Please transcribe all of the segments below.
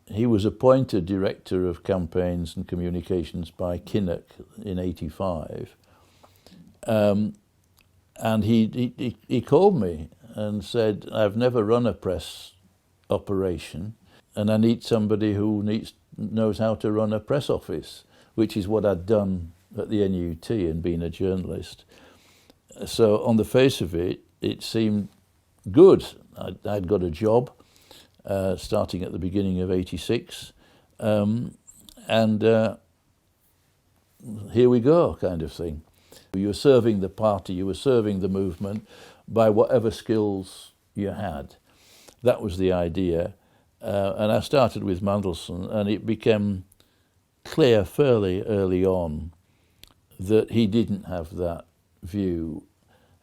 he was appointed Director of Campaigns and Communications by Kinnock in '85. And he called me and said, I've never run a press operation and I need somebody who knows how to run a press office, which is what I'd done at the NUT and been a journalist. So on the face of it, it seemed good. I'd got a job starting at the beginning of '86, and here we go, kind of thing. You were serving the party, you were serving the movement by whatever skills you had. That was the idea. And I started with Mandelson, and it became clear fairly early on that he didn't have that view.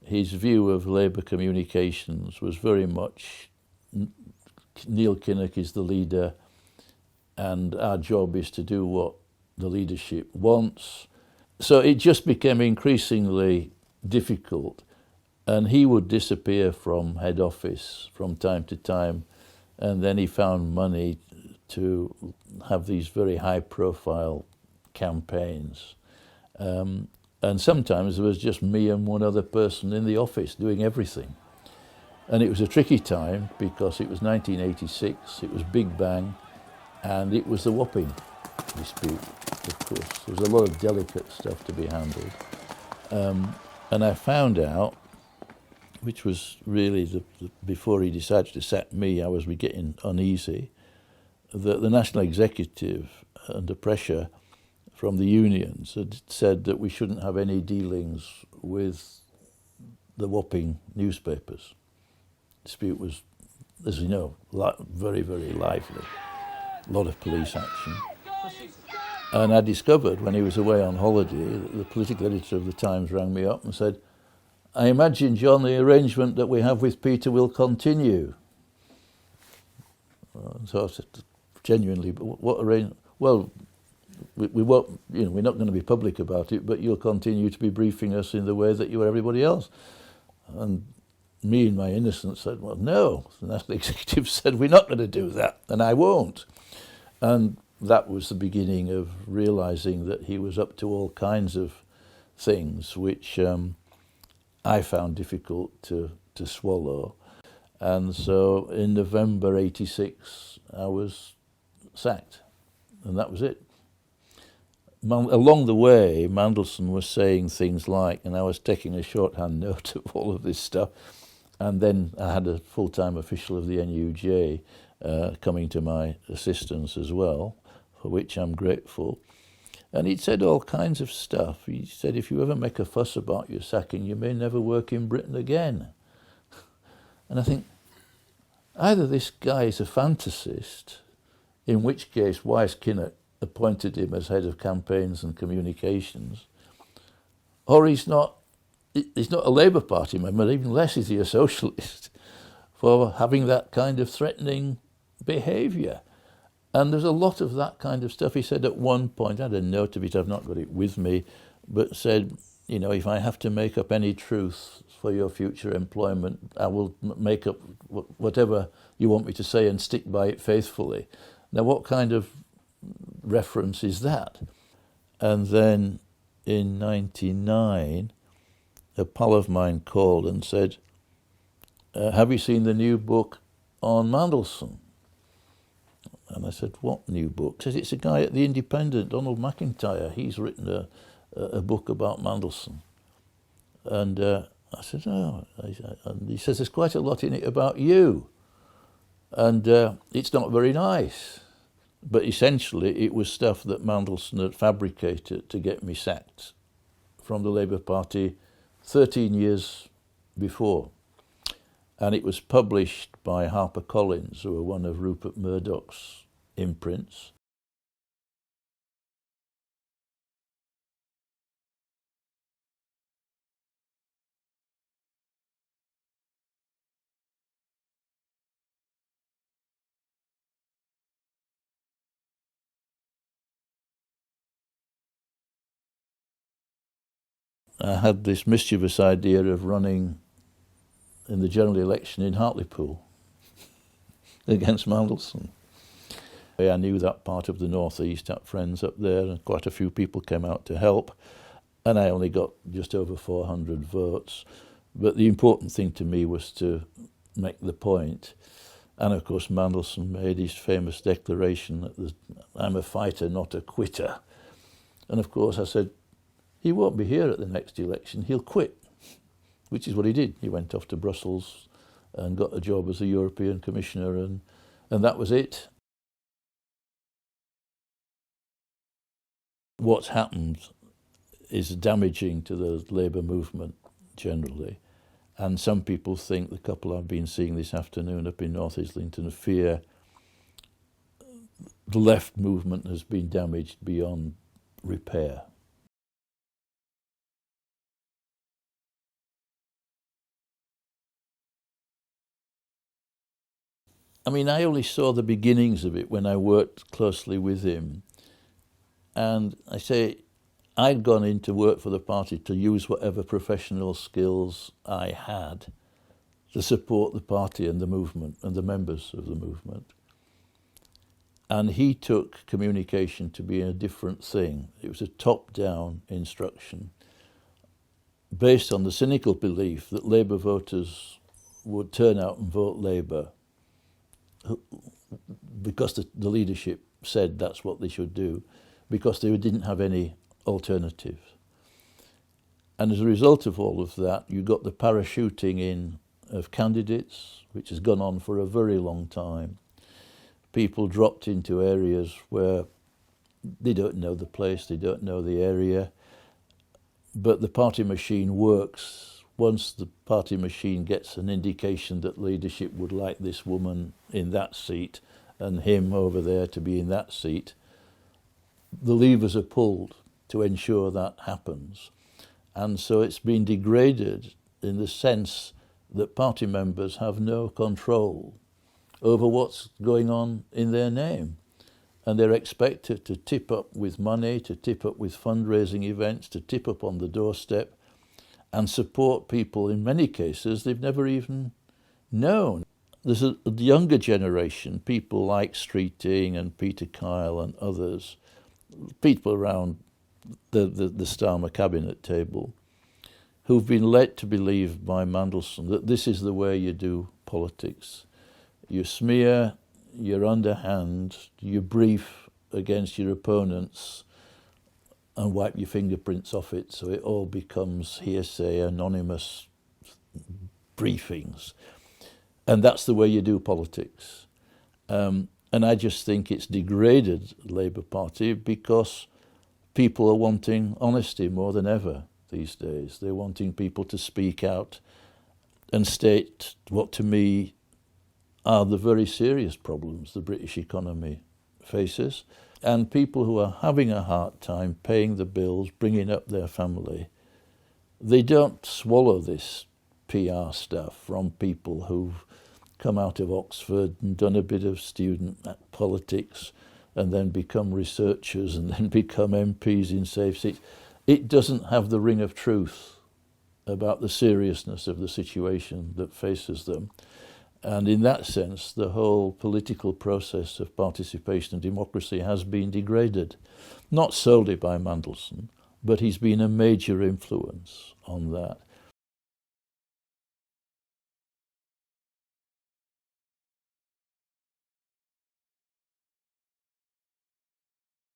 His view of Labour communications was very much Neil Kinnock is the leader and our job is to do what the leadership wants. So it just became increasingly difficult, and he would disappear from head office from time to time, and then he found money to have these very high-profile campaigns. And sometimes there was just me and one other person in the office doing everything. And it was a tricky time because it was 1986, it was Big Bang, and it was the Wapping dispute, of course. There was a lot of delicate stuff to be handled. And I found out, which was really before he decided to sack me, I was getting uneasy, that the National Executive, under pressure from the unions, had said that we shouldn't have any dealings with the Wapping newspapers. The dispute was, as you know, very, very lively. A lot of police action. And I discovered when he was away on holiday, the political editor of the Times rang me up and said, I imagine, John, the arrangement that we have with Peter will continue. So I said, genuinely, what arrangement? Well, we won't, we're not going to be public about it, but you'll continue to be briefing us in the way that you are everybody else. And me in my innocence said, well, no. The National Executive said, we're not going to do that, and I won't. And that was the beginning of realising that he was up to all kinds of things which I found difficult to swallow. And so in November '86, I was sacked, and that was it. Along the way, Mandelson was saying things like, and I was taking a shorthand note of all of this stuff, and then I had a full-time official of the NUJ coming to my assistance as well, for which I'm grateful. And he'd said all kinds of stuff. He said, if you ever make a fuss about your sacking, you may never work in Britain again. And I think, either this guy is a fantasist, in which case Wise Kinnock appointed him as head of campaigns and communications, or he's not a Labour Party member, even less is he a socialist, for having that kind of threatening behaviour. And there's a lot of that kind of stuff. He said at one point, I had a note of it, I've not got it with me, but said, if I have to make up any truth for your future employment, I will make up whatever you want me to say and stick by it faithfully. Now, what kind of reference is that? And then in '99, a pal of mine called and said, have you seen the new book on Mandelson? And I said, what new book? He says, it's a guy at The Independent, Donald McIntyre. He's written a book about Mandelson. And I said, oh. And he says, there's quite a lot in it about you. And it's not very nice. But essentially, it was stuff that Mandelson had fabricated to get me sacked from the Labour Party 13 years before. And it was published by HarperCollins, who were one of Rupert Murdoch's imprints. I had this mischievous idea of running in the general election in Hartlepool against Mandelson. I knew that part of the northeast, had friends up there, and quite a few people came out to help. And I only got just over 400 votes. But the important thing to me was to make the point. And of course, Mandelson made his famous declaration that I'm a fighter, not a quitter. And of course, I said, he won't be here at the next election, he'll quit, which is what he did. He went off to Brussels and got a job as a European Commissioner, and that was it. What's happened is damaging to the Labour movement generally. And some people think, the couple I've been seeing this afternoon up in North Islington, fear the left movement has been damaged beyond repair. I mean, I only saw the beginnings of it when I worked closely with him. And I say, I'd gone in to work for the party to use whatever professional skills I had to support the party and the movement and the members of the movement. And he took communication to be a different thing. It was a top-down instruction based on the cynical belief that Labour voters would turn out and vote Labour because the leadership said that's what they should do, because they didn't have any alternatives. And as a result of all of that, you got the parachuting in of candidates, which has gone on for a very long time. People dropped into areas where they don't know the place, they don't know the area, but the party machine works. Once the party machine gets an indication that leadership would like this woman in that seat and him over there to be in that seat, the levers are pulled to ensure that happens. And so it's been degraded in the sense that party members have no control over what's going on in their name. And they're expected to tip up with money, to tip up with fundraising events, to tip up on the doorstep and support people in many cases they've never even known. There's a younger generation, people like Streeting and Peter Kyle and others, people around the Starmer cabinet table, who've been led to believe by Mandelson that this is the way you do politics. You smear, you're underhand, you brief against your opponents and wipe your fingerprints off it, so it all becomes hearsay, anonymous briefings. And that's the way you do politics. And I just think it's degraded the Labour Party because people are wanting honesty more than ever these days. They're wanting people to speak out and state what to me are the very serious problems the British economy faces. And people who are having a hard time paying the bills, bringing up their family, they don't swallow this PR stuff from people who've come out of Oxford and done a bit of student politics and then become researchers and then become MPs in safe seats. It doesn't have the ring of truth about the seriousness of the situation that faces them. And in that sense, the whole political process of participation and democracy has been degraded, not solely by Mandelson, but he's been a major influence on that.